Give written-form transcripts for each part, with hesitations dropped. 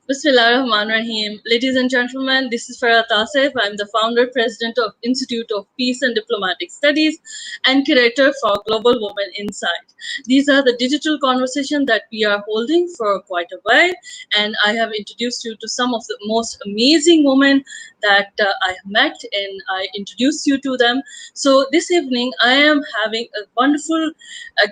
Bismillahirrahmanirrahim. Ladies and gentlemen, this is Farah Tasif. I'm the founder, president of Institute of Peace and Diplomatic Studies and curator for Global Women Insight. These are the digital conversations that we are holding for quite a while, and I have introduced you to some of the most amazing women that I have met, and I introduced you to them. So this evening, I am having a wonderful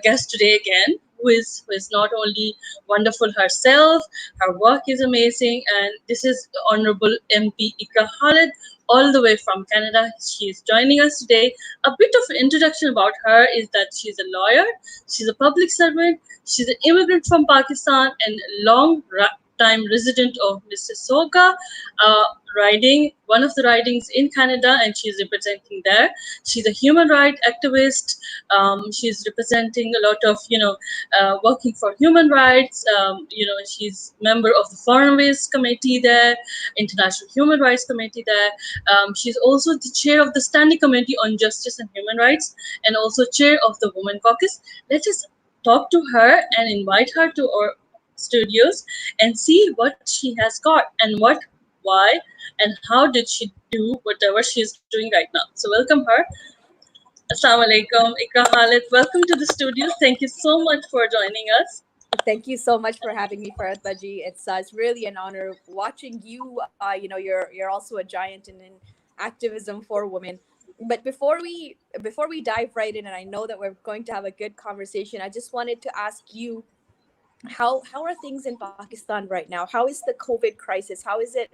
guest today again, who is not only wonderful herself, her work is amazing, and this is Honorable MP Iqra Khalid, all the way from Canada. She is joining us today. A bit of introduction about her is that she's a lawyer, she's a public servant, she's an immigrant from Pakistan, and long time resident of Mississauga, riding one of the ridings in Canada, and she's representing there. She's a human rights activist. She's representing a lot of working for human rights. She's member of the Foreign Affairs Committee there, International Human Rights Committee there. She's also the chair of the Standing Committee on Justice and Human Rights, and also chair of the Women Caucus. Let us talk to her and invite her to our studios and see what she has got and why, and how did she do whatever she's doing right now. So welcome her. Assalamu alaikum, Iqra Khalid. Welcome to the studio. Thank you so much for joining us. Thank you so much for having me, Farhat Baji. It's really an honor watching you. You're also a giant in activism for women. But before we dive right in, and I know that we're going to have a good conversation, I just wanted to ask you, how are things in Pakistan right now? How is the COVID crisis? How is it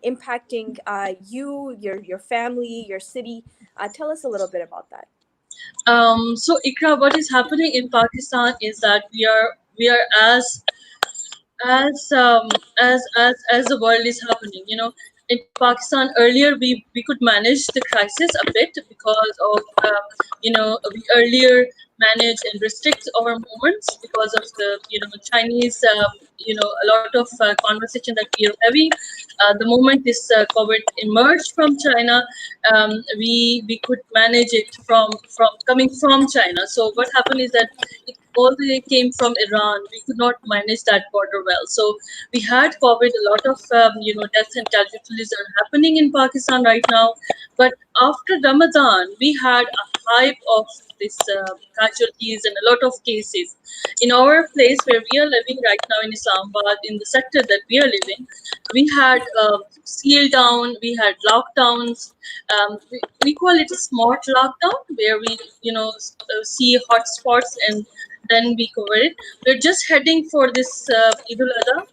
impacting you, your family, your city? Tell us a little bit about that. So Ikra, what is happening in Pakistan is that we are as the world is happening. In Pakistan earlier we could manage the crisis a bit because of we earlier manage and restrict our movements because of the Chinese a lot of conversation that we are having. The moment this COVID emerged from China, we could manage it from coming from China. So what happened is that it all the way came from Iran. We could not manage that border well. So we had COVID. A lot of deaths and casualties are happening in Pakistan right now. But after Ramadan, we had a hype of this casualties and a lot of cases. In our place where we are living right now in Islamabad, in the sector that we are living, we had sealed down, we had lockdowns. We call it a smart lockdown, where we see hotspots and then we cover it. We're just heading for this Eid al-Adha,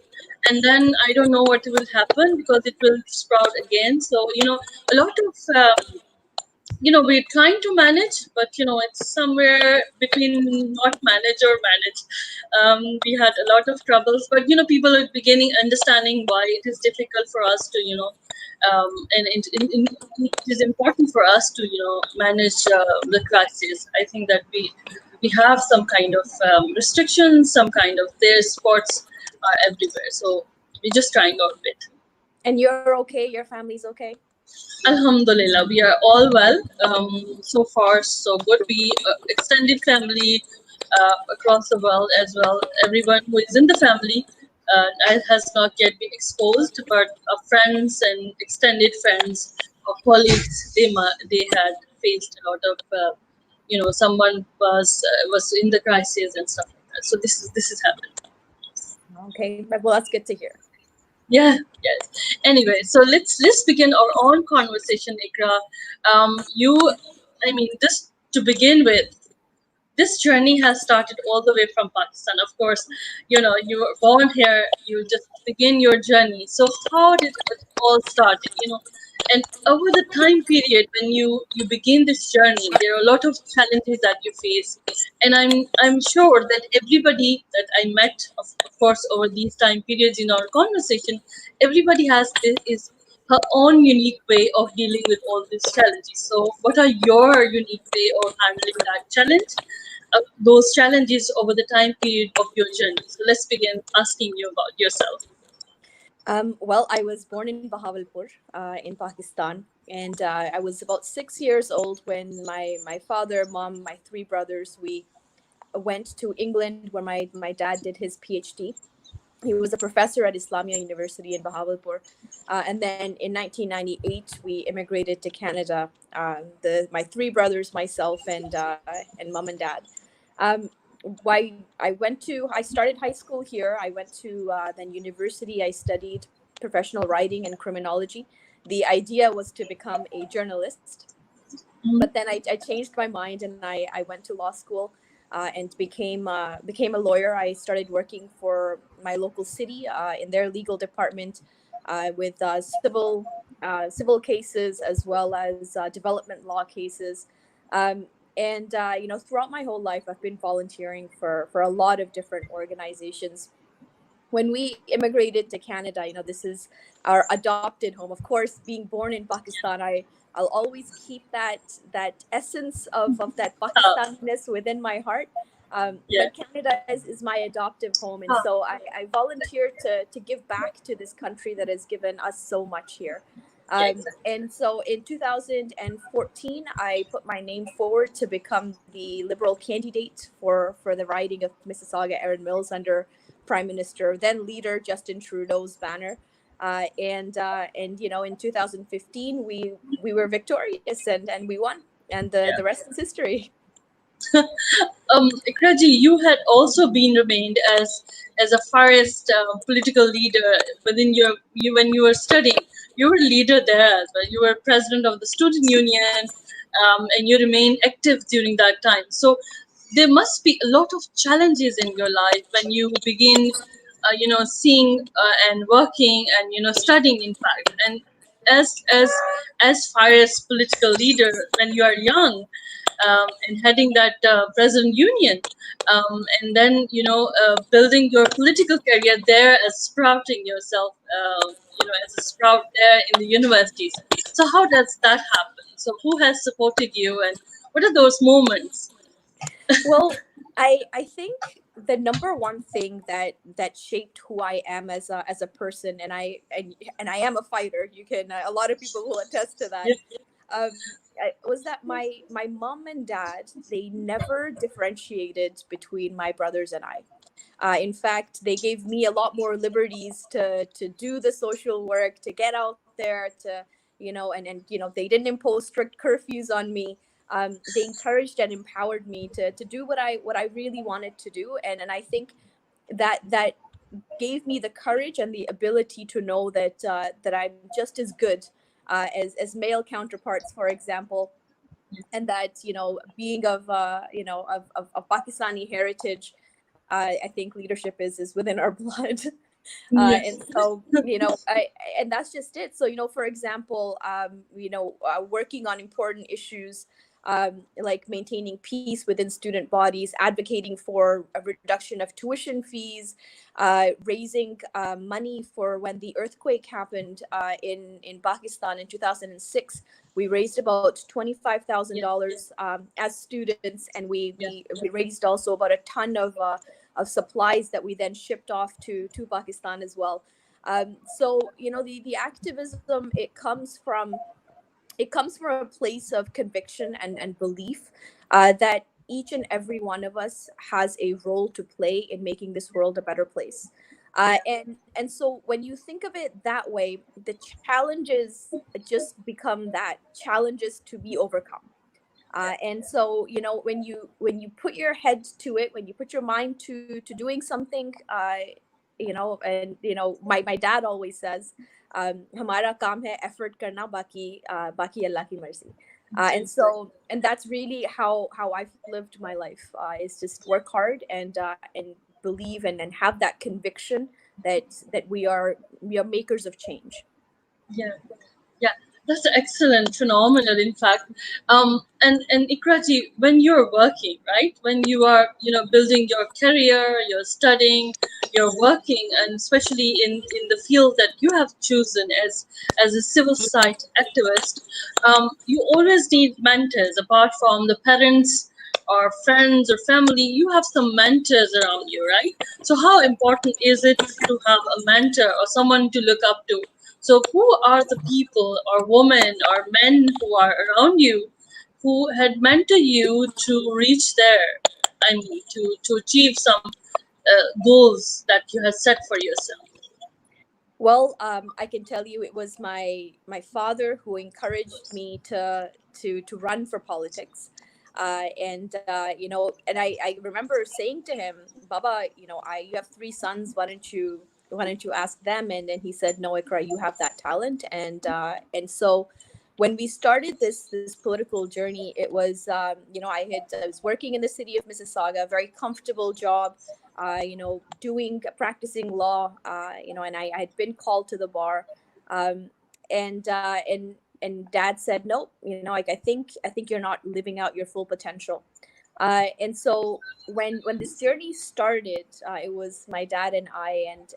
and then I don't know what will happen because it will sprout again. So a lot of we're trying to manage, but it's somewhere between not manage or manage. We had a lot of troubles, but people are beginning understanding why it is difficult for us to and it is important for us to manage the crisis. I think that we have some kind of restrictions, some kind of their sports are everywhere, so we're just trying out a bit. And you're okay? Your family's okay? Alhamdulillah, we are all well. So far, so good. We extended family across the world as well. Everyone who is in the family has not yet been exposed, but friends and extended friends or colleagues, they had faced a lot of someone was in the crisis and stuff like that. So this is happening. Okay, well, that's good to hear. Yeah, yes. Anyway, so let's begin our own conversation, Ikra. Just to begin with, this journey has started all the way from Pakistan. Of course, you were born here. You just begin your journey. So how did it all start? And over the time period when you begin this journey, there are a lot of challenges that you face, and I'm sure that everybody that I met, of course, over these time periods in our conversation, everybody has this is her own unique way of dealing with all these challenges. So what are your unique way of handling that challenge, those challenges over the time period of your journey? So let's begin asking you about yourself. Well, I was born in Bahawalpur, in Pakistan, and I was about 6 years old when my father, mom, my three brothers, we went to England where my dad did his PhD. He was a professor at Islamia University in Bahawalpur. And then in 1998, we immigrated to Canada. My three brothers, myself, and mom and dad. Um, I started high school here. I went to then university. I studied professional writing and criminology. The idea was to become a journalist, Mhm. but then I changed my mind, and I went to law school and became a lawyer. I started working for my local city in their legal department with civil cases as well as development law cases. And throughout my whole life, I've been volunteering for a lot of different organizations. When we immigrated to Canada, this is our adopted home. Of course, being born in Pakistan, I'll always keep that essence of that Uh, Pakistaniness within my heart. yeah. But Canada is my adoptive home, and Uh, so I volunteer to give back to this country that has given us so much here. yeah, exactly. And so in 2014, I put my name forward to become the Liberal candidate for the riding of Mississauga-Erin Mills under Prime Minister, then leader Justin Trudeau's banner. And in 2015 we were victorious, and we won, and the Yeah. rest is history. Ikraji, you had also been remained as a forest political leader within you when you were studying. You were leader there as well. You were president of the student union, and you remained active during that time. So there must be a lot of challenges in your life when you begin, seeing and working and studying. In fact, and as as as far as political leader when you are young, and heading that present union, and then building your political career there, as sprouting yourself, as a sprout there in the universities. So how does that happen? So who has supported you, and what are those moments? Well, I think the number one thing that shaped who I am as a person, and I am a fighter. You can a lot of people will attest to that. Yeah, Was that my mom and dad, they never differentiated between my brothers and I. In fact, they gave me a lot more liberties to do the social work, to get out there, to and they didn't impose strict curfews on me. They encouraged and empowered me to do what I really wanted to do, and I think that gave me the courage and the ability to know that I'm just as good as male counterparts, for example, and that being of Pakistani heritage, I think leadership is within our blood. yes, And so and that's just it. So for example, working on important issues, like maintaining peace within student bodies, advocating for a reduction of tuition fees, raising money for when the earthquake happened in Pakistan in 2006. We raised about yeah, $25,000 as students, and we, yeah, we we raised also about a ton of supplies that we then shipped off to Pakistan as well. So the activism, it comes from a place of conviction and belief that each and every one of us has a role to play in making this world a better place. yeah, And so when you think of it that way, the challenges just become that challenges to be overcome. And so when you put your head to it, when you put your mind to doing something, and my dad always says, "Hamara kaam hai effort karna, baki Allah ki mercy." yeah, And so, and that's really how I've lived my life. Is just work hard and believe and have that conviction that we are makers of change. yeah. Yeah, that's excellent, phenomenal. In fact, and Ikraji, when you're working, right? When you are, building your career, you're studying, you're working, and especially in the field that you have chosen as a civil society activist, you always need mentors. Apart from the parents or friends or family, you have some mentors around you, right? So how important is it to have a mentor or someone to look up to? So, who are the people or women or men who are around you who had mentored you to reach there? I mean, to achieve some goals that you have set for yourself? Well, I can tell you it was my father who encouraged me to run for politics, and and I remember saying to him, "Baba, I you have three sons. Why don't you ask them?" And he said, "No, Ikra, you have that talent." And so when we started this political journey, it was I was working in the city of Mississauga, a very comfortable job, doing practicing law, and I had been called to the bar, um, and Dad said, "Nope, I think you're not living out your full potential." And so when this journey started, it was my dad and I,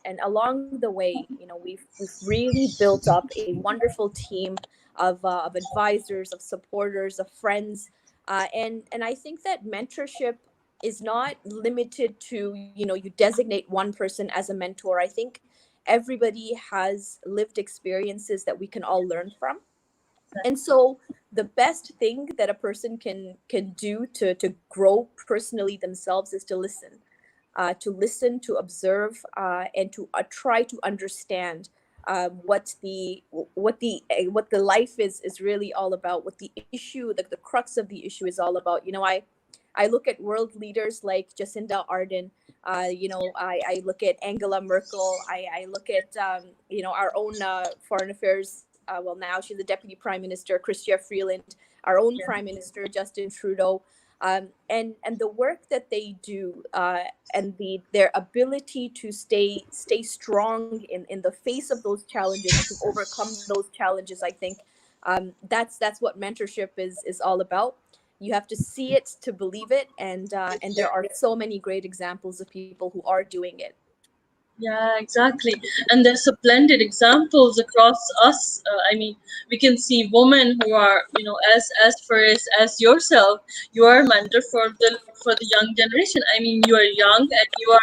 and along the way, we've really built up a wonderful team of advisors, of supporters, of friends, and I think that mentorship is not limited to, you designate one person as a mentor. I think everybody has lived experiences that we can all learn from. And so the best thing that a person can do to grow personally themselves is to observe, and to try to understand what the life is really all about, what the issue, the crux of the issue is all about. I look at world leaders like Jacinda Ardern. I look at Angela Merkel. I look at our own foreign affairs. Well, now she's the deputy prime minister, Chrystia Freeland. Our own Yeah, prime minister, Justin Trudeau. And the work that they do, and their ability to stay strong in the face of those challenges and to overcome those challenges, I think that's what mentorship is all about. You have to see it to believe it, and there are so many great examples of people who are doing it. yeah, exactly. And there's splendid examples across us. I mean, we can see women who are, as first as yourself, you are a mentor for the young generation. I mean, you are young and you're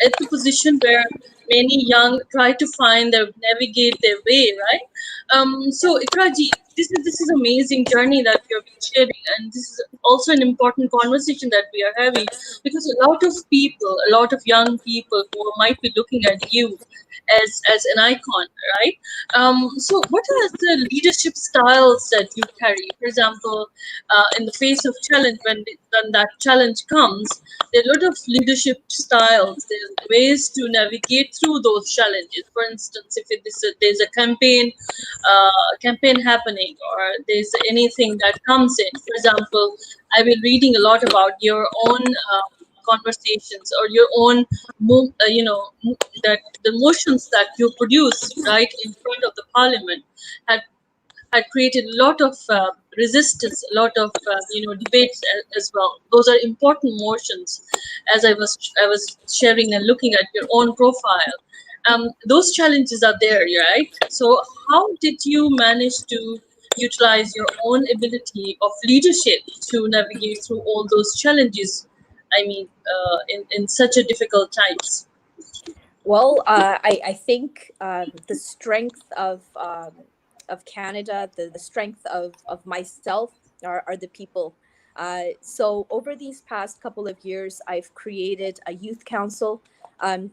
at the position where many young try to find their navigate their way, right? So Ikraji, this is amazing journey that you're sharing, and this is also an important conversation that we are having, because a lot of people, a lot of young people who might be looking at you as an icon, right? So what are the leadership styles that you carry? For example, in the face of challenge, when that challenge comes, there are a lot of leadership styles. There's ways to navigate through those challenges. For instance, if there's a campaign happening, or there's anything that comes in. For example, I've been reading a lot about your own conversations, or your own that the motions that you produce right in front of the parliament had had created a lot of resistance, a lot of debates as well. Those are important motions, as I was sharing and looking at your own profile. Those challenges are there, right? So how did you manage to utilize your own ability of leadership to navigate through all those challenges? I mean, in such a difficult times. Well, I think the strength of Canada, the strength of myself are the people. So over these past couple of years, I've created a youth council.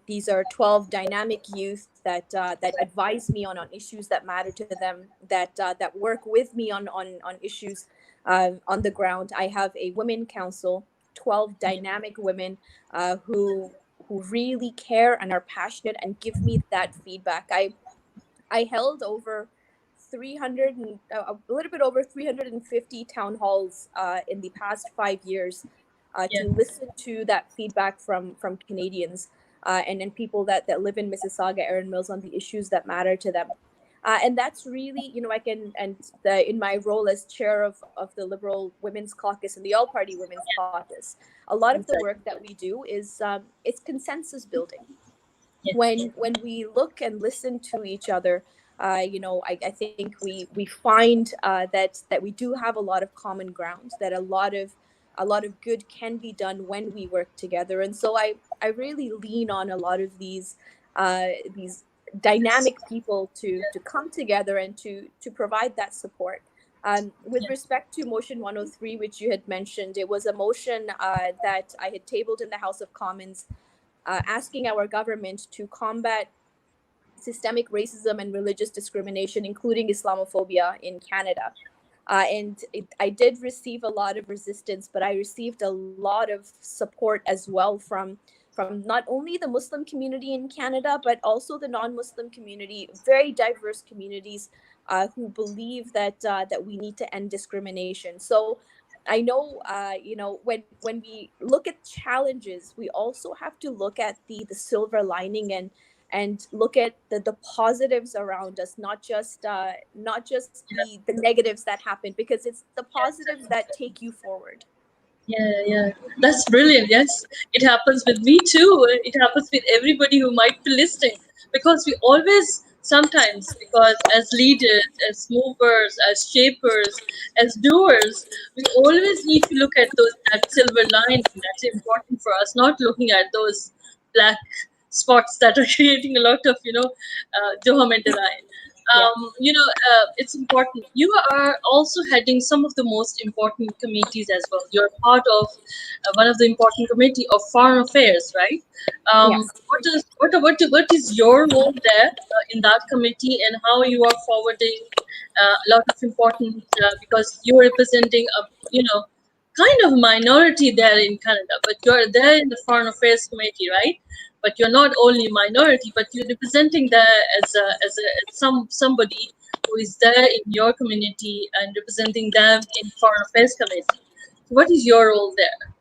These are 12 dynamic youth that advise me on issues that matter to them, that work with me on issues on the ground. I have a women council, 12 dynamic women who really care and are passionate and give me that feedback. I held over 300 and a little bit over 350 town halls in the past 5 years, Yeah, to listen to that feedback from Canadians, and people that live in Mississauga-Erin Mills on the issues that matter to them. And that's really, I can, and in my role as chair of the Liberal Women's Caucus and the All Party Women's Caucus, a lot of the exactly. work that we do is it's consensus building. Yeah, When we look and listen to each other, I think we find that we do have a lot of common ground, that a lot of good can be done when we work together. And so I really lean on a lot of these dynamic people to come together and to provide that support. With yeah, respect to motion 103, which you had mentioned, it was a motion that I had tabled in the House of Commons asking our government to combat systemic racism and religious discrimination, including Islamophobia in Canada. I did receive a lot of resistance, but I received a lot of support as well from not only the Muslim community in Canada, but also the non-Muslim community, very diverse communities who believe that we need to end discrimination. So I know, when we look at challenges, we also have to look at the silver lining and look at the positives around us, not just the negatives that happen, because it's the positives that take you forward. Yeah, yeah, that's brilliant. Yes, it happens with me too. It happens with everybody who might be listening, because we always, sometimes, because as leaders, as movers, as shapers, as doers, we always need to look at those, that silver lining. That's important for us, not looking at those black spots that are creating a lot of, doham and denial. Yeah. It's important. You are also heading some of the most important committees as well. You're part of one of the important committee of foreign affairs, right? Yes. What is your role there in that committee, and how you are forwarding a lot of important, because you are representing a, kind of minority there in Canada, but you're there in the Foreign Affairs Committee, right? But you're not only minority, but you're representing there as somebody who is there in your community and representing them in Foreign Affairs Committee. So what is your role there?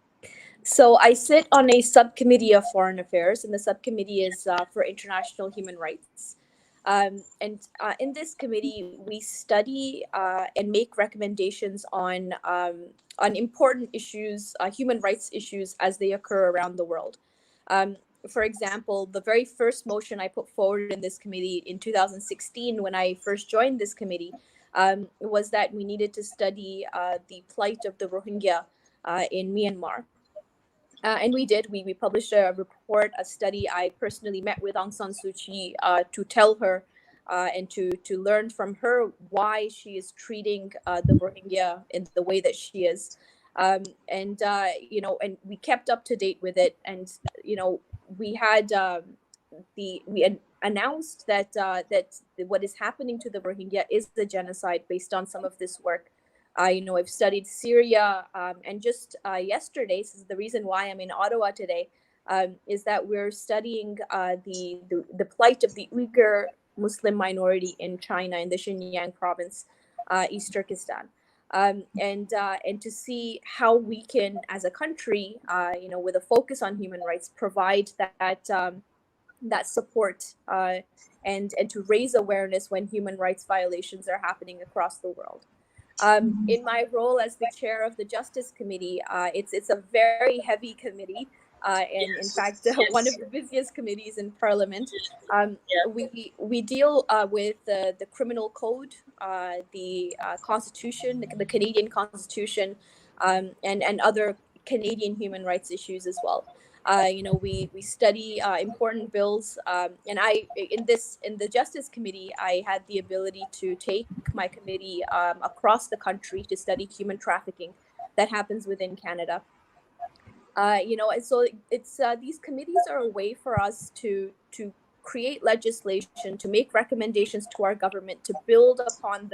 So I sit on a subcommittee of foreign affairs, and the subcommittee is for international human rights. And in this committee, we study and make recommendations on important issues, human rights issues, as they occur around the world. Um, for example, the very first motion I put forward in this committee in 2016, when I first joined this committee, was that we needed to study the plight of the Rohingya in Myanmar. And we did. We published a report, a study. I personally met with Aung San Suu Kyi to tell her and to learn from her why she is treating the Rohingya in the way that she is. And we kept up to date with it. And we had announced that what is happening to the Rohingya is the genocide based on some of this work. I've studied Syria, and just yesterday, this is the reason why I'm in Ottawa today, is that we're studying the plight of the Uyghur Muslim minority in China, in the Xinjiang province, East Turkestan. And to see how we can, as a country, with a focus on human rights, provide that support, and to raise awareness when human rights violations are happening across the world. In my role as the chair of the Justice Committee, it's a very heavy committee, and in Yes, fact, one of yes, the busiest committees in Parliament. yeah. We deal with the criminal code, the Constitution, the Canadian Constitution, and other Canadian human rights issues as well. We study important bills, and I in the Justice Committee, I had the ability to take my committee across the country to study human trafficking that happens within Canada. And so it's these committees are a way for us to create legislation, to make recommendations to our government, to build upon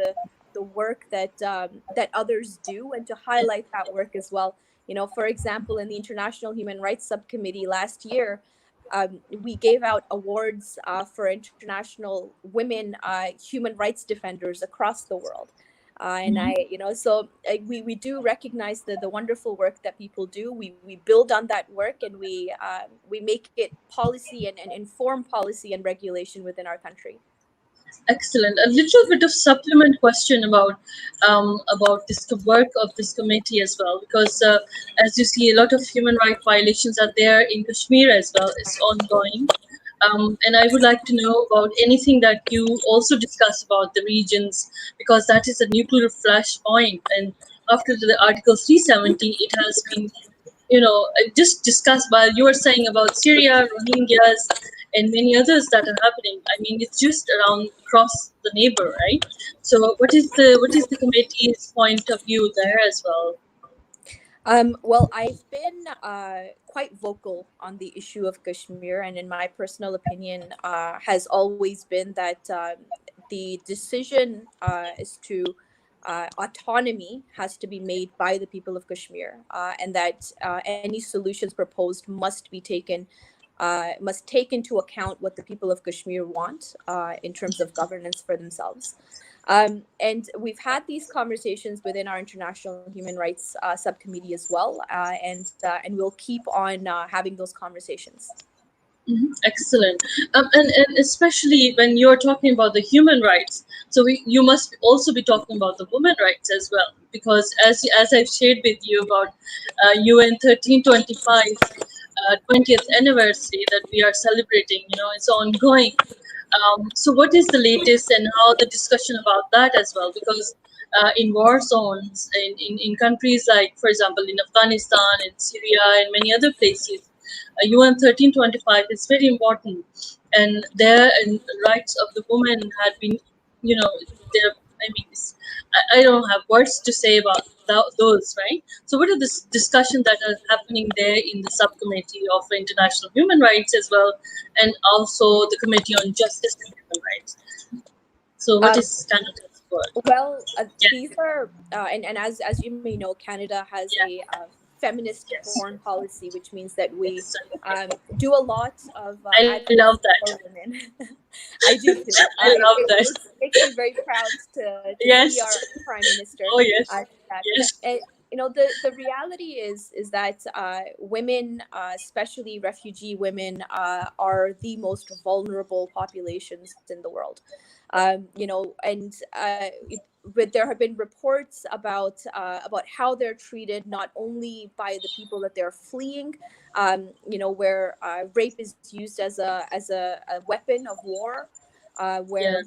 the work that others do, and to highlight that work as well. For example, in the International Human Rights Subcommittee last year, we gave out awards for international women human rights defenders across the world. And we do recognize the wonderful work that people do. We build on that work, and we make it policy and inform policy and regulation within our country. Excellent. A little bit of supplement question about this work of this committee as well, because as you see, a lot of human rights violations are there in Kashmir as well. It's ongoing, and I would like to know about anything that you also discuss about the regions, because that is a nuclear flashpoint. And after the Article 370, it has been, just discussed while you were saying about Syria, Rohingyas, and many others that are happening. I mean, it's just around across the neighbor, right? So, what is the committee's point of view there as well? Well, I've been quite vocal on the issue of Kashmir, and in my personal opinion, has always been that the decision as to autonomy has to be made by the people of Kashmir, and that any solutions proposed must take into account what the people of Kashmir want in terms of governance for themselves. And we've had these conversations within our international human rights subcommittee as well, and we'll keep on having those conversations. Excellent. And especially when you're talking about the human rights, so you must also be talking about the women rights as well, because as I've shared with you about UN 1325 20th anniversary that we are celebrating, it's ongoing. So what is the latest and how the discussion about that as well? Because in war zones, in countries like, for example, in Afghanistan, in Syria, and many other places, UN 1325 is very important, and their and rights of the woman had been, there. I mean, I don't have words to say about those, right? So, what are the discussions that are happening there in the subcommittee of international human rights as well, and also the committee on justice and human rights? So, what Um, is Canada's word? well, Yeah, these are, and as you may know, Canada has yeah, a feminist yes, foreign policy, which means that we yes. do a lot of I love advocacy that. for women. I do too. I love that. Makes me very proud to see Yes. our prime minister Oh, yes. do that. Yes. And, the reality is that women, especially refugee women, are the most vulnerable populations in the world. And but there have been reports about how they're treated, not only by the people that they're fleeing, where rape is used as a weapon of war, Yeah.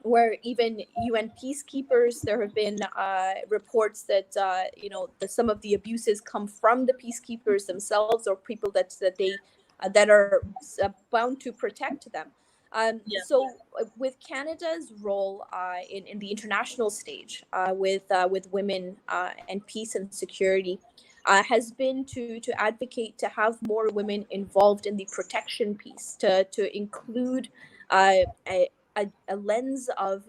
where even UN peacekeepers, there have been reports that some of the abuses come from the peacekeepers themselves, or people that are bound to protect them. Yeah. So with Canada's role in the international stage with women and peace and security, has been to advocate to have more women involved in the protection piece, to include a, a lens of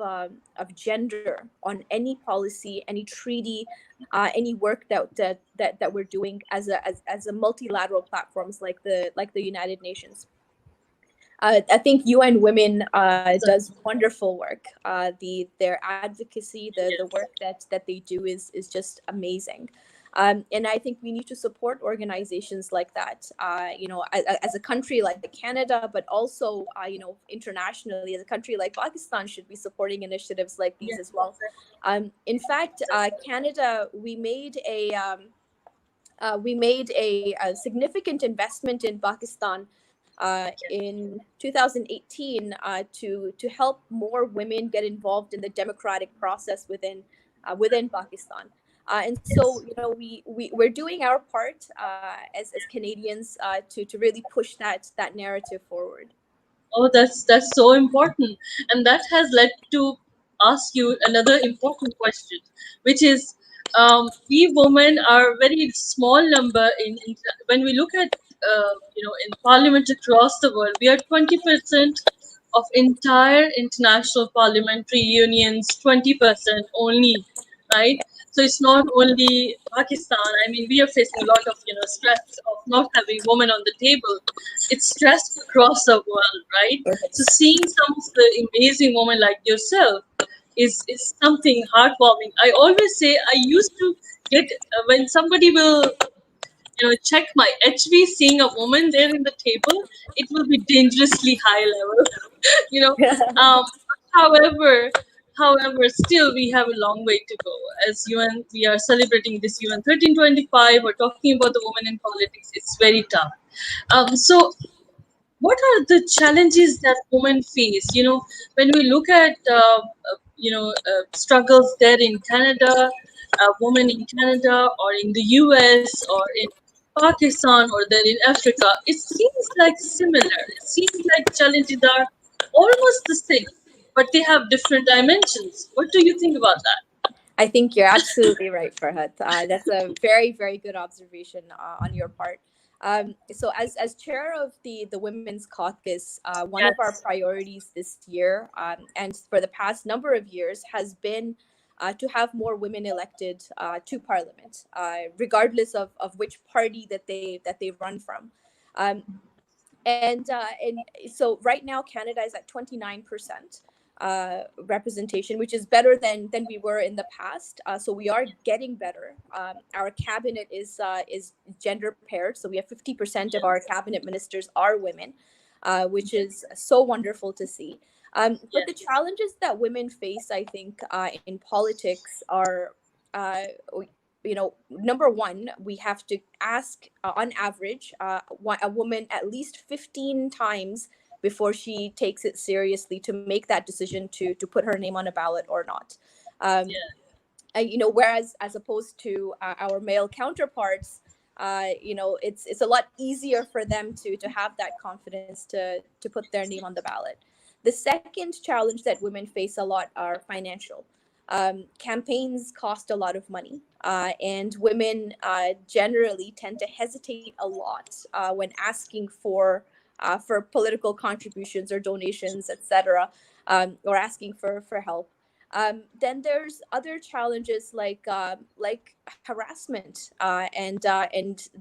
gender on any policy, any treaty, any work that we're doing as a multilateral platforms like the United Nations. I think UN Women So, does wonderful work. Their advocacy, the yeah. work that they do is just amazing. And I think we need to support organizations like that. As a country like Canada, but also internationally, as a country like Pakistan, should be supporting initiatives like these Yeah. as well. In fact, Canada, we made a significant investment in Pakistan in 2018 to help more women get involved in the democratic process within Pakistan. And so, Yes. we're doing our part as Canadians to really push that narrative forward. Oh, that's so important, and that has led to ask you another important question, which is, we women are a very small number in when we look at in parliament across the world, we are 20% of entire international parliamentary unions, 20% only, right? So it's not only Pakistan. I mean, we are facing a lot of stress of not having women on the table. It's stress across the world, right? So seeing some of the amazing women like yourself is something heartwarming. I always say I used to get when somebody will check my HV, seeing a woman there in the table, it will be dangerously high level. you know. Um, however, however, still we have a long way to go. As UN, we are celebrating this UN 1325. We're talking about the women in politics. It's very tough. So what are the challenges that women face, when we look at struggles there in Canada, women in Canada or in the US or in Pakistan or there in Africa? It seems like similar. It seems like challenges are almost the same, but they have different dimensions. What do you think about that? I think you're absolutely right, Farhat. That's a very, very good observation on your part. So, as chair of the Women's Caucus, one of our Yes, priorities this year, and for the past number of years, has been to have more women elected to Parliament, regardless of which party that they run from. Um, and so right now Canada is at 29% representation, which is better than we were in the past. So we are getting better. Our cabinet is gender paired, so we have 50% of our cabinet ministers are women, which is so wonderful to see. But the yes, challenges that women face, I think, in politics are uh, number one, we have to ask on average a woman at least 15 times before she takes it seriously to make that decision to put her name on a ballot or not. um, Whereas as opposed to our male counterparts, it's a lot easier for them to have that confidence to put their name on the ballot. The second challenge that women face a lot are financial. Campaigns cost a lot of money, and women generally tend to hesitate a lot when asking for political contributions or donations, etc., or asking for help. Then there's other challenges like harassment and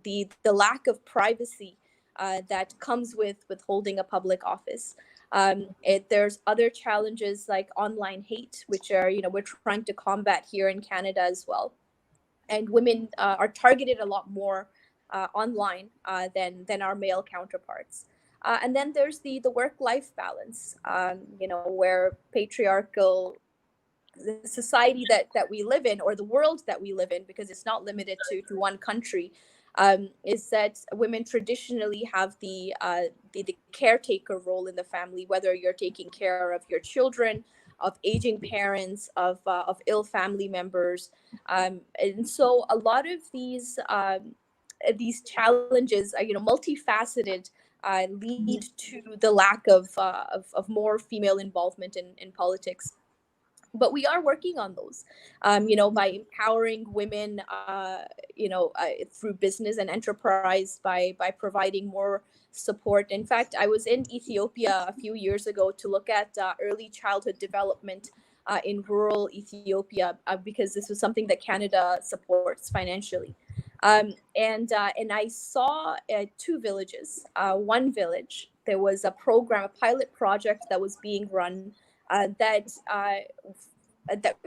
the lack of privacy that comes with holding a public office. There's other challenges like online hate, which are we're trying to combat here in Canada as well. And women are targeted a lot more online than our male counterparts. And then there's the work life balance, where patriarchal the society that we live in, or the world that we live in, because it's not limited to one country, is that women traditionally have the caretaker role in the family, whether you're taking care of your children, of aging parents, of ill family members. And so a lot of these challenges are multifaceted, lead to the lack of more female involvement in politics. But we are working on those, by empowering women, through business and enterprise, by providing more support. In fact, I was in Ethiopia a few years ago to look at early childhood development in rural Ethiopia, because this was something that Canada supports financially. And I saw two villages. One village, there was a program, a pilot project that was being run, that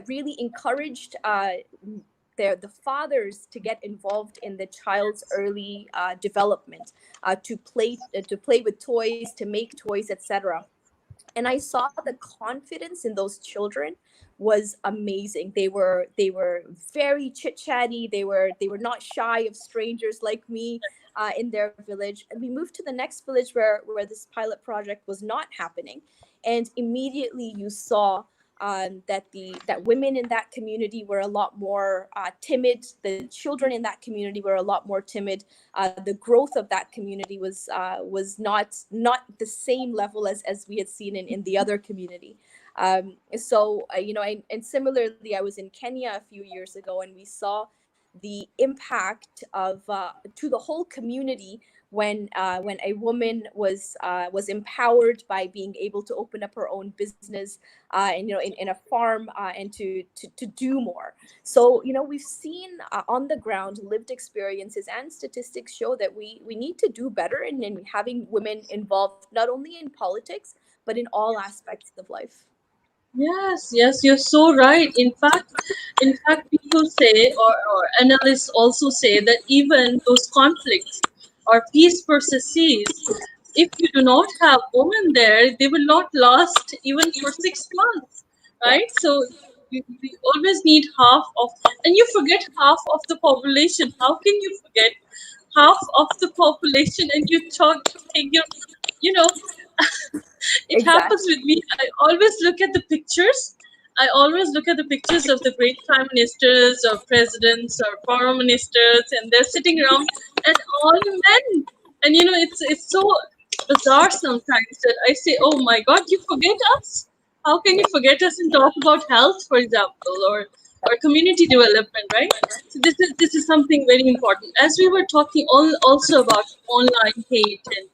really encouraged the fathers to get involved in the child's early development, to play with toys, to make toys, etc. And I saw the confidence in those children was amazing. They were very chit chatty. They were not shy of strangers like me in their village. And we moved to the next village where this pilot project was not happening, and immediately you saw that women in that community were a lot more timid. The children in that community were a lot more timid. The growth of that community was not the same level as we had seen in the other community. And similarly, I was in Kenya a few years ago, and we saw the impact of to the whole community when a woman was empowered by being able to open up her own business, and in a farm, and to do more. So we've seen on the ground lived experiences, and statistics show that we need to do better in having women involved, not only in politics but in all aspects of life. yes, yes. You're so right. In fact, people say, or analysts also say that even those conflicts or peace processes, if you do not have women there, they will not last even for 6 months, Yeah, right? So we always need half of, and you forget half of the population. How can you forget half of the population? And you think you know, it happens exactly. with me. I always look at the pictures. I always look at the pictures of the great prime ministers or presidents or foreign ministers, and they're sitting around, and all men. And it's so bizarre sometimes that I say, "Oh my God, you forget us? How can you forget us and talk about health, for example, or or community development, right? So this is something very important. As we were talking also about online hate and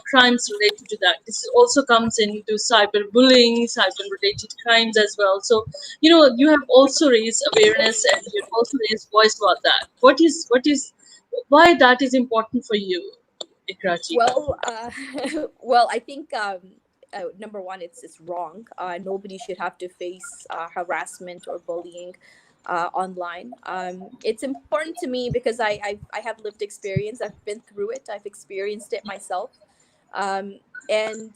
crimes related to that, this also comes into cyberbullying, cyber related crimes as well. So you have also raised awareness and you've also raised voice about that. What is why that is important for you, Ikraji? Well, well, I think number one, it's wrong. Nobody should have to face harassment or bullying online. It's important to me because I have lived experience. I've been through it. I've experienced it myself, um, and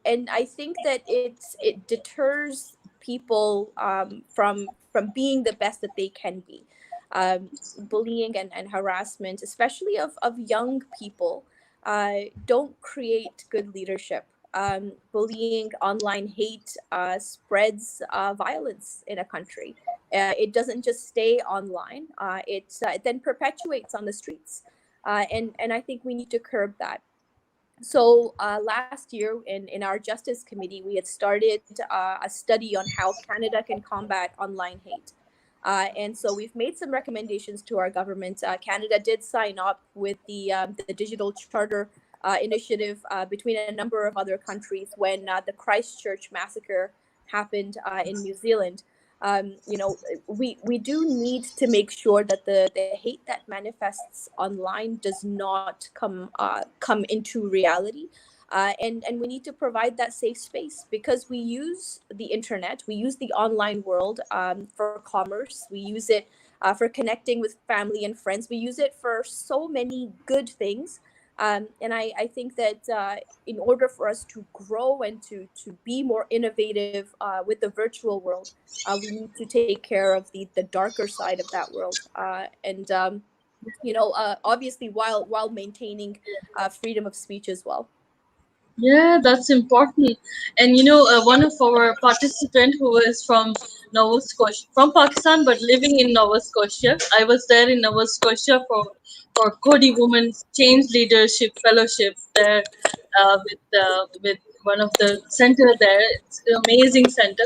I think that it deters people from being the best that they can be. Bullying and harassment, especially of young people, don't create good leadership. Bullying, online hate spreads violence in a country. It doesn't just stay online. It then perpetuates on the streets, and I think we need to curb that. So last year in our Justice Committee, we had started a study on how Canada can combat online hate. And so we've made some recommendations to our government. Canada did sign up with the Digital Charter initiative between a number of other countries when the Christchurch massacre happened in New Zealand. We do need to make sure that the hate that manifests online does not come into reality. And we need to provide that safe space because we use the internet, we use the online world for commerce, we use it for connecting with family and friends, we use it for so many good things. And I think that in order for us to grow and to be more innovative with the virtual world, we need to take care of the darker side of that world. Obviously while maintaining freedom of speech as well. Yeah, that's important. And one of our participant who is from Nova Scotia, from Pakistan but living in Nova Scotia. I was there in Nova Scotia for Coady Women's Change Leadership Fellowship there with one of the center there. It's an amazing center.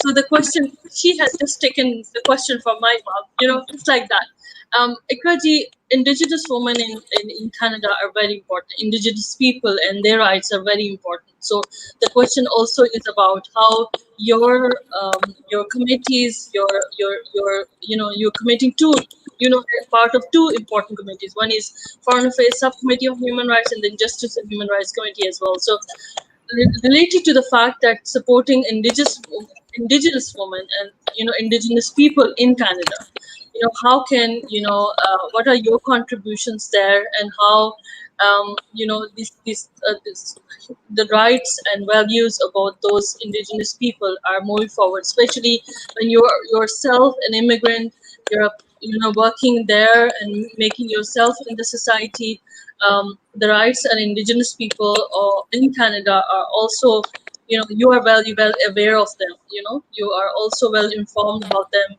So the question she had just taken the question from my mouth. It's like that. Ikraji, Indigenous women in Canada are very important. Indigenous people and their rights are very important. So the question also is about how your committees, you're committing to, part of two important committees. One is Foreign Affairs Subcommittee of Human Rights and then Justice and Human Rights Committee as well. So related to the fact that supporting indigenous women and indigenous people in Canada, how can what are your contributions there, and how this the rights and values about those indigenous people are moving forward, especially when you're yourself an immigrant, you're working there and making yourself in the society. The rights and indigenous people in Canada are also, you are very well aware of them. You are also well informed about them.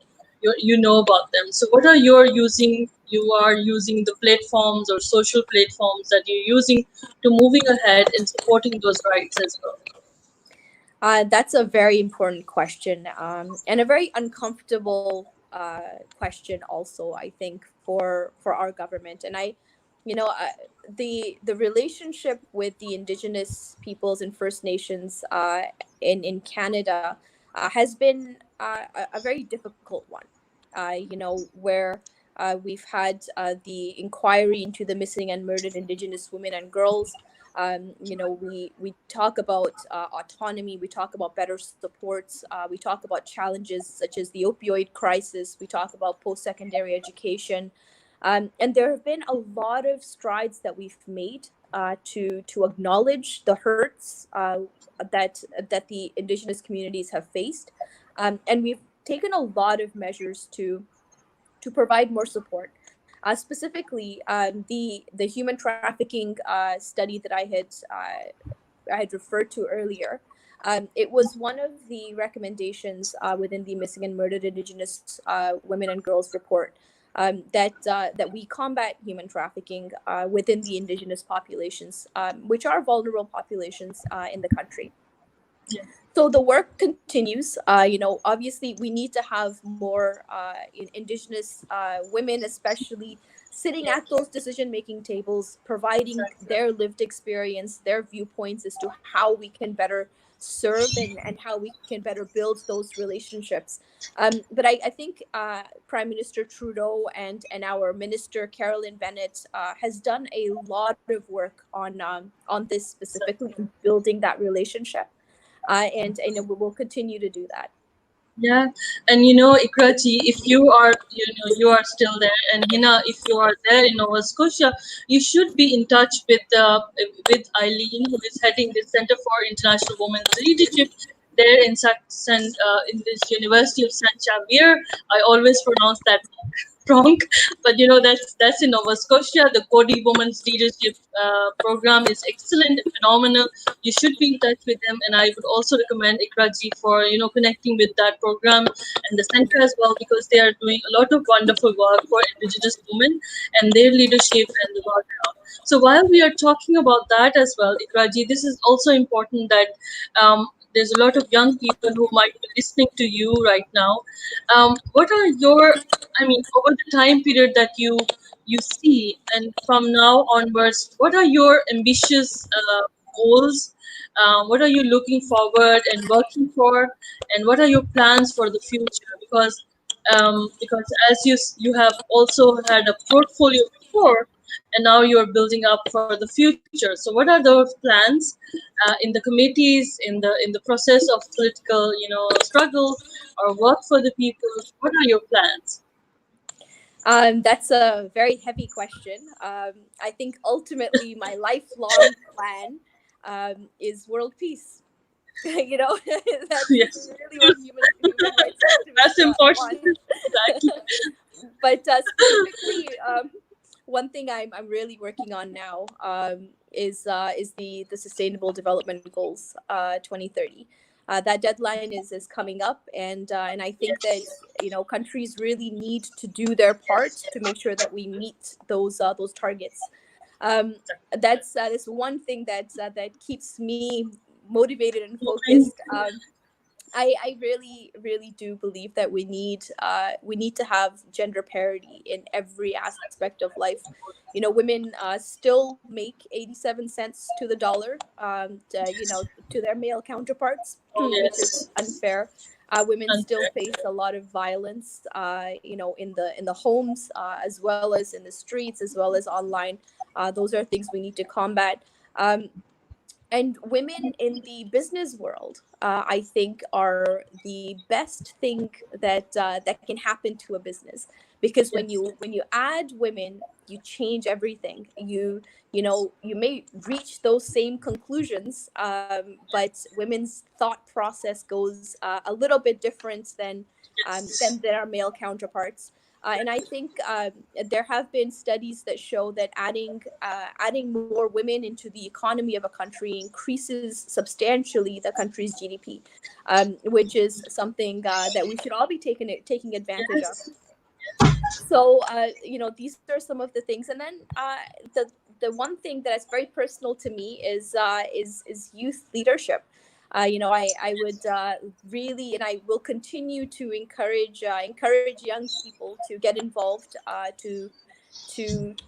You know about them. So, what are your using? You are using the platforms or social platforms that you're using to moving ahead and supporting those rights as well. That's a very important question, and a very uncomfortable question also, I think, for our government. And the relationship with the Indigenous peoples and First Nations in Canada has been a very difficult one. Where we've had the inquiry into the missing and murdered Indigenous women and girls. We talk about autonomy, we talk about better supports, we talk about challenges such as the opioid crisis, we talk about post-secondary education, and there have been a lot of strides that we've made to acknowledge the hurts that the Indigenous communities have faced, and we've taken a lot of measures to provide more support. Specifically, the human trafficking study that I had referred to earlier. It was one of the recommendations within the Missing and Murdered Indigenous Women and Girls report, that we combat human trafficking within the Indigenous populations, which are vulnerable populations in the country. Yeah. So the work continues. Obviously we need to have more indigenous women, especially sitting at those decision making tables, providing Exactly. their lived experience, their viewpoints as to how we can better serve, and how we can better build those relationships. But I think Prime Minister Trudeau and our Minister Carolyn Bennett has done a lot of work on this specifically, in building that relationship, and we will continue to do that. Yeah, and Ikraji, if you are still there, and Hina, if you are there in Nova Scotia, you should be in touch with Eileen, who is heading the Center for International Women's Leadership there in this University of Saint Xavier. I always pronounce that wrong, but that's in Nova Scotia. The Cody Women's Leadership program is excellent, phenomenal. You should be in touch with them, and I would also recommend Ikraji for connecting with that program and the center as well, because they are doing a lot of wonderful work for Indigenous women and their leadership and the work around. So while we are talking about that as well, Ikraji, this is also important that there's a lot of young people who might be listening to you right now. What are your, I mean, over the time period that you see, and from now onwards, what are your ambitious goals? What are you looking forward and working for, and what are your plans for the future? Because as you have also had a portfolio before, and now you're building up for the future. So what are those plans in the committees, in the process of political struggle or work for the people? What are your plans? That's a very heavy question. I think ultimately my lifelong plan is world peace. That's Yes. just really what human rights That's activists important. want. Exactly. But specifically, one thing I'm really working on now is the Sustainable Development Goals 2030. That deadline is coming up, and I think that Yes. countries really need to do their part Yes. to make sure that we meet those targets. That's one thing that keeps me motivated and Moving. focused. I really really do believe that we need to have gender parity in every aspect of life. Women still make 87 cents to the dollar, to their male counterparts, Oh which is yes. unfair. Women still Unfair. face a lot of violence, in the homes, as well as in the streets, as well as online. Those are things we need to combat. Um, and women in the business world, I think, are the best thing that can happen to a business, because when Yes. you add women, you change everything. You may reach those same conclusions, but women's thought process goes a little bit different than Yes. their male counterparts. And I think there have been studies that show that adding more women into the economy of a country increases substantially the country's GDP, which is something that we should all be taking advantage of. Yes. So these are some of the things, and then the one thing that is very personal to me is youth leadership. I would really, and I will continue to encourage young people to get involved, to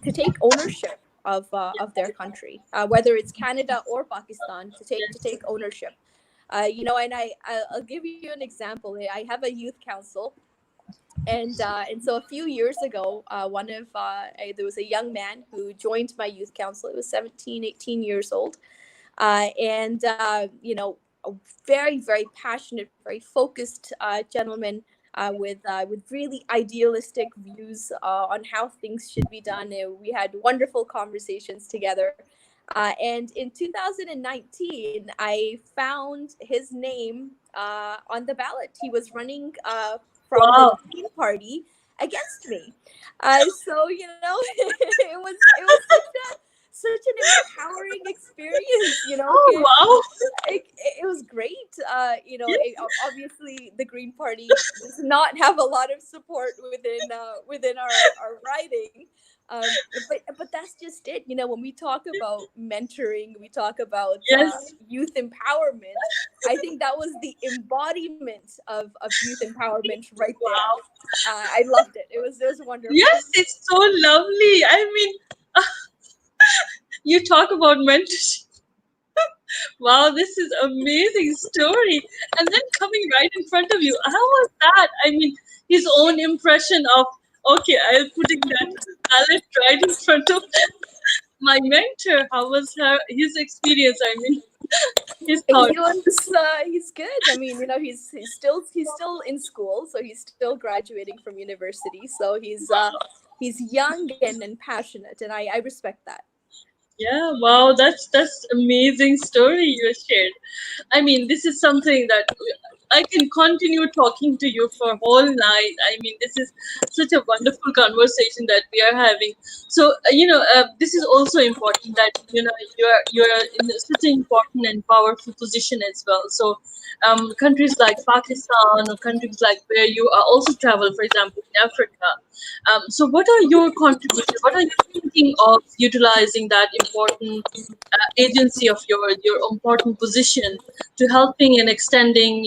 take ownership of their country, whether it's Canada or Pakistan, to take Yes. ownership. And I'll give you an example. I have a youth council, and so a few years ago, there was a young man who joined my youth council. It was 17, 18 years old, and a very very passionate, very focused gentleman, with really idealistic views on how things should be done. We had wonderful conversations together, and in 2019 I found his name on the ballot. He was running from the Wow. Green Party against me. So it was such such an empowering experience, you know. Oh wow. It was great. You know, Yes, obviously the Green Party does not have a lot of support within our riding. But that's just it. You know, when we talk about mentoring, we talk about yes. youth empowerment. I think that was the embodiment of youth empowerment right there. Wow. I loved it. It was wonderful. Yes, it's so lovely. I mean, you talk about mentorship. Wow, this is amazing story. And then coming right in front of you, how was that? I mean, his own impression of, okay, I'll putting that palette right in front of my mentor. How was his experience? I mean, his He thoughts. was he's good. I mean, you know, he's still in school, so he's still graduating from university. So he's young and passionate, and I respect that. Yeah, wow, that's amazing story you shared. I mean, this is something that I can continue talking to you for whole night. I mean, this is such a wonderful conversation that we are having. So, this is also important that you're in such an important and powerful position as well. So, countries like Pakistan or countries like where you are also travel, for example, in Africa. So, what are your contributions? What are you thinking of utilizing that important agency of your important position to helping and extending,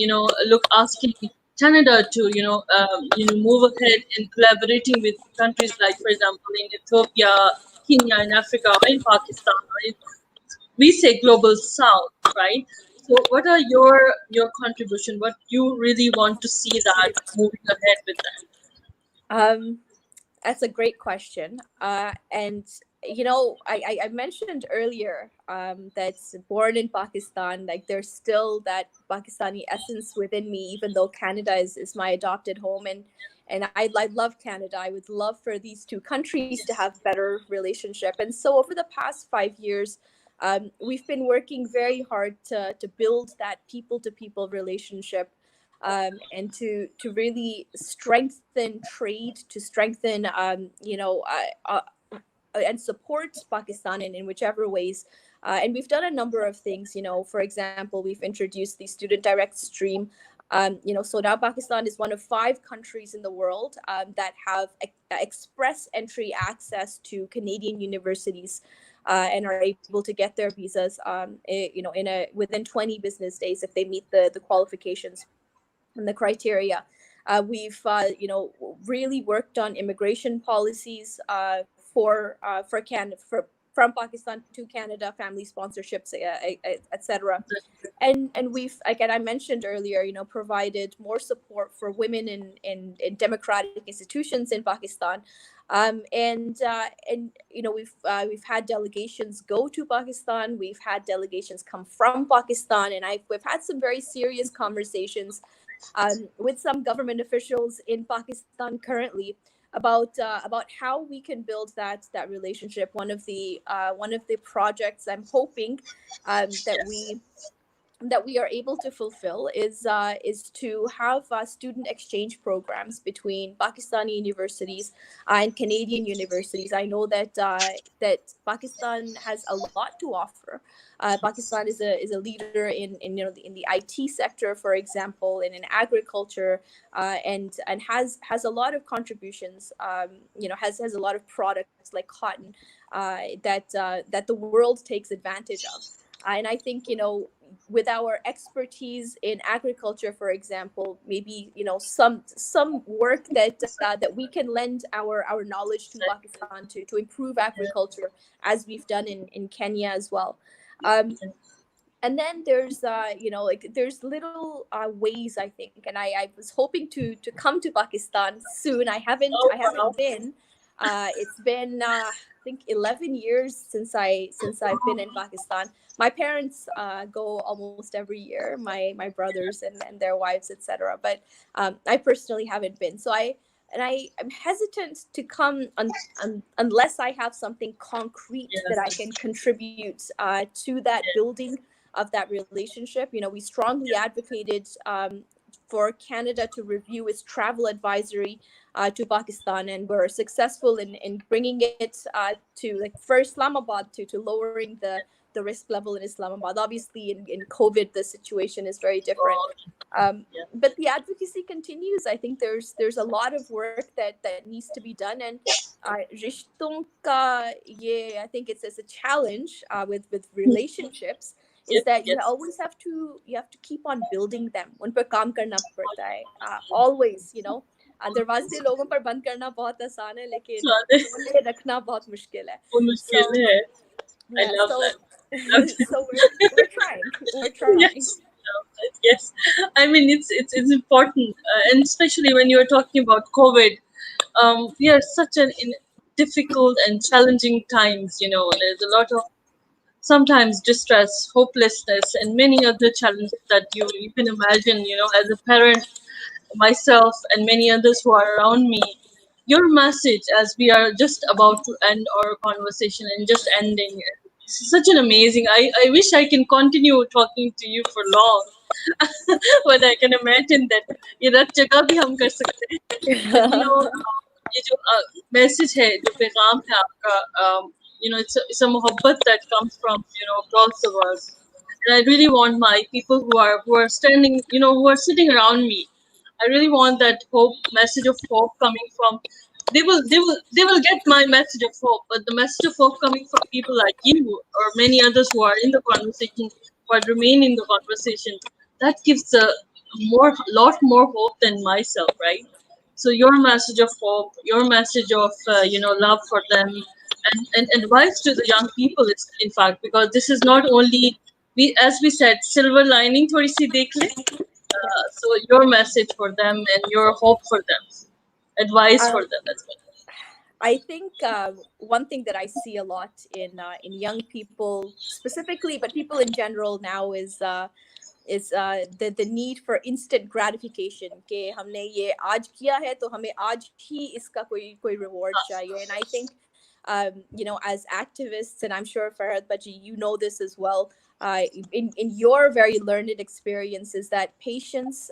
look asking Canada to move ahead in collaborating with countries like, for example, in Ethiopia, Kenya, in Africa, or in Pakistan, or in, we say global South, right? So, what are your contribution? What you really want to see that moving ahead with that? Um, that's a great question. And you know, I mentioned earlier that born in Pakistan, like there's still that Pakistani essence within me, even though Canada is my adopted home, and I love Canada. I would love for these two countries to Yes, have better relationship. And so over the past 5 years, we've been working very hard to build that people to people relationship, and to really strengthen trade, to strengthen and support Pakistan in whichever ways. And we've done a number of things. You know, for example, we've introduced the student direct stream. So now Pakistan is one of 5 countries in the world that have express entry access to Canadian universities. And are able to get their visas, within 20 business days if they meet the qualifications and the criteria. We've really worked on immigration policies for Canada, from Pakistan to Canada, family sponsorships, etc. And we've, again, I mentioned earlier, you know, provided more support for women in democratic institutions in Pakistan. And you know, we've had delegations go to Pakistan. We've had delegations come from Pakistan, and we've had some very serious conversations with some government officials in Pakistan currently about how we can build that relationship. One of the projects I'm hoping yes, that we are able to fulfill is to have student exchange programs between Pakistani universities and Canadian universities. I know that Pakistan has a lot to offer. Pakistan is a leader in in the IT sector, for example, and in agriculture, and has a lot of contributions. Has a lot of products like cotton that the world takes advantage of. And I think, you know, with our expertise in agriculture, for example, maybe, you know, some work that we can lend our knowledge to Pakistan to improve agriculture, as we've done in Kenya as well. Um, and then there's like there's little ways, I think, and I was hoping to come to Pakistan soon. I oh haven't wow, been. It's been I think 11 years since I've been in Pakistan. My parents go almost every year, my brothers and their wives, etc. But I personally haven't been. So I'm hesitant to come unless I have something concrete that I yes, can contribute to that yes, building of that relationship. You know, we strongly advocated for Canada to review its travel advisory to Pakistan, and we're successful in bringing it to like for Islamabad to lowering the risk level in Islamabad. Obviously, in COVID, the situation is very different. Oh, yeah, But the advocacy continues. I think there's a lot of work that needs to be done, and रिश्तों का ये I think it's a challenge with relationships is yes, that you yes. always have to keep on building them. उन पर काम करना पड़ता है. Always, you know. दरवाजे लोगों पर बंद करना बहुत आसान है, So लेकिन खोले रखना बहुत मुश्किल है. वो So मुश्किल है. I yeah, love so that. Love that. so we're trying, we're trying. Yes, love that. Yes. I mean, it's important, and especially when you're talking about COVID, we are such an in difficult and challenging times. You know, there's a lot of sometimes distress, hopelessness, and many other challenges that you can imagine. You know, as a parent, myself, and many others who are around me. Your message, as we are just about to end our conversation and just ending, such an amazing. I wish I can continue talking to you for long, but I can imagine that ये रत जगह भी हम कर सकते हैं. But you know, ये जो message है, जो पैगाम है आपका, you know, it's a मोहब्बत that comes from across the world, and I really want my people who are standing, who are sitting around me. I really want that hope message of hope coming from. They will get my message of hope, but the message of hope coming from people like you or many others who are in the conversation, who remain in the conversation, that gives a lot more hope than myself, right? So your message of hope, your message of love for them, and advice to the young people is in fact, because this is not only, as we said, silver lining थोड़ी सी देख ले. So your message for them and your hope for them, advice for Um, them as well. I think one thing that I see a lot in young people specifically, but people in general now is the need for instant gratification. कि हमने ये आज किया है तो हमें आज ही इसका कोई reward चाहिए. And I think as activists, and I'm sure Farhad Baji, you know this as well, in your very learned experiences, that patience,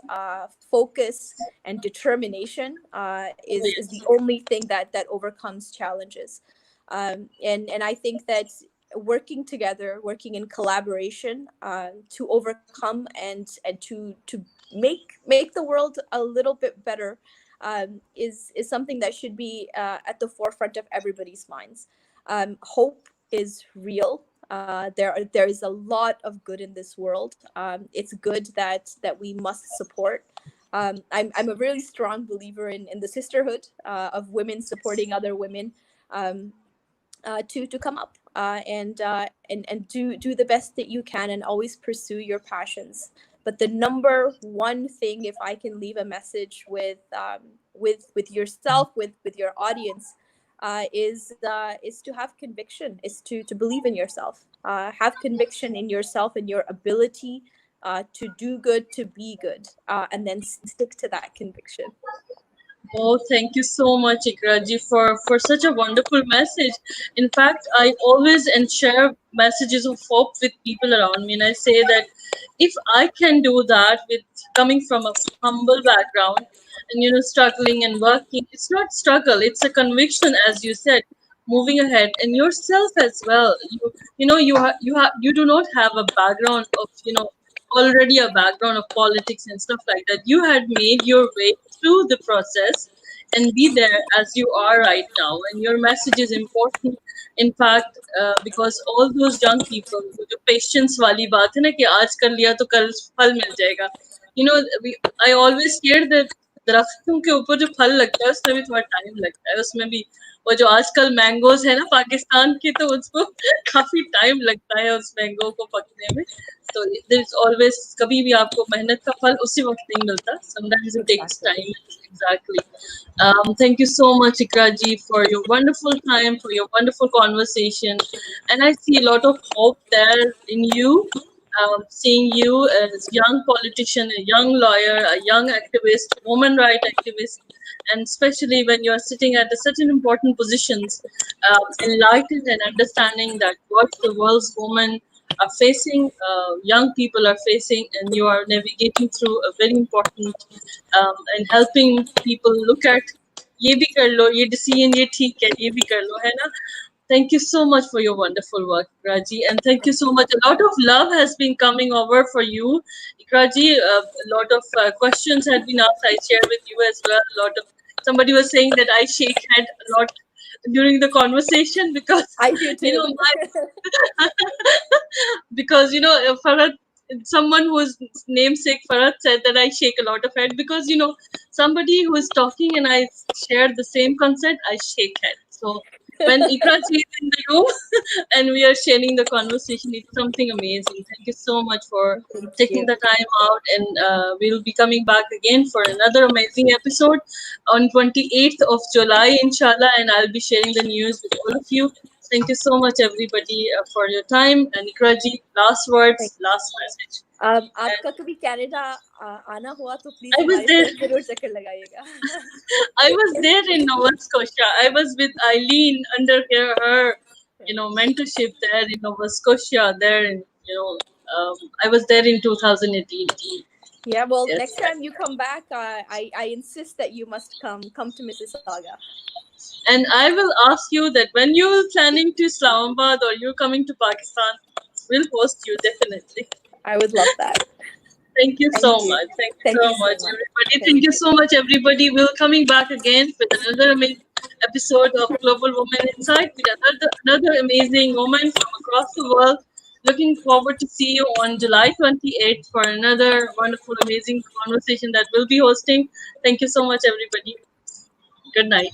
focus, and determination Oh, is the yes. only thing that overcomes challenges. And I think that working together, working in collaboration to overcome and to make the world a little bit better is something that should be at the forefront of everybody's minds. Hope is real. There is a lot of good in this world. It's good that we must support. I'm a really strong believer in the sisterhood of women supporting other women. Um, to come up and do the best that you can, and always pursue your passions. But the number one thing, if I can leave a message with yourself, with your audience, is to have conviction, is to believe in yourself, have conviction in yourself and your ability to do good, to be good, and then stick to that conviction. Oh, thank you so much, Ikraji, for such a wonderful message. In fact, I always and share messages of hope with people around me, and I say that if I can do that with coming from a humble background and struggling and working, it's not struggle; it's a conviction, as you said, moving ahead, and yourself as well. You do not have a background of already a background of politics and stuff like that. You had made your way through the process and be there as you are right now. And your message is important. In fact, because all those young people, वो जो patience वाली बात है ना कि आज कर लिया तो कल फल मिल जाएगा. I always hear that दरख्तों के ऊपर जो फल लगता है उसमें भी थोड़ा टाइम लगता है. उसमें भी वो जो आजकल मैंगोज है ना पाकिस्तान की, तो उसको काफी टाइम लगता है उस मैंगो को पकने में. So there's always कभी भी आपको मेहनत का फल उसी वक्त नहीं मिलता. Sometimes it takes Exactly. time. Exactly. Thank you so much, Ikraji, for your wonderful time, for your wonderful conversation, and I see a lot of hope there in you. Seeing you as young politician, a young lawyer, a young activist, woman right activist, and especially when you are sitting at such an important positions, enlightened and understanding that what the world's women are facing, young people are facing, and you are navigating through a very important, and helping people look at ये भी कर लो, ये decision ये ठीक है, ये भी कर लो, है ना? Thank you so much for your wonderful work, Iqra, and thank you so much. A lot of love has been coming over for you, Iqra. A lot of questions had been asked. I share with you as well. A lot of somebody was saying that I shake head a lot during the conversation because I do you too. know my because Farhad, someone whose namesake Farhad said that I shake a lot of head because somebody who is talking and I share the same concept, I shake head. So when Iqra is in the room and we are sharing the conversation, it's something amazing. Thank you so much for Thank taking you. the time out, and we'll be coming back again for another amazing episode on 28th of July, inshallah, and I'll be sharing the news with all of you. Thank you so much, everybody, for your time. And Iqra ji, last Thank words, last message. And आपका कभी Canada आना हुआ तो please I was हमारी there. तरफ जरूर चक्कर लगाइएगा. I was there in Nova Scotia. I was with Eileen under her mentorship there in Nova Scotia. There I was there in 2018. Yeah, well, Yes, next time you come back, I insist that you must come to Mississauga. and I will ask you that when you're planning to Islamabad or you're coming to Pakistan, we'll host you definitely. I would love that. Thank you so Thank you. much. Thank you Thank so you so much, much. everybody. Thank Thank you you. so much, everybody. We're coming back again with another amazing episode of Global Women Insight with another amazing woman from across the world. Looking forward to see you on July 28th for another wonderful, amazing conversation that we'll be hosting. Thank you so much, everybody. Good night.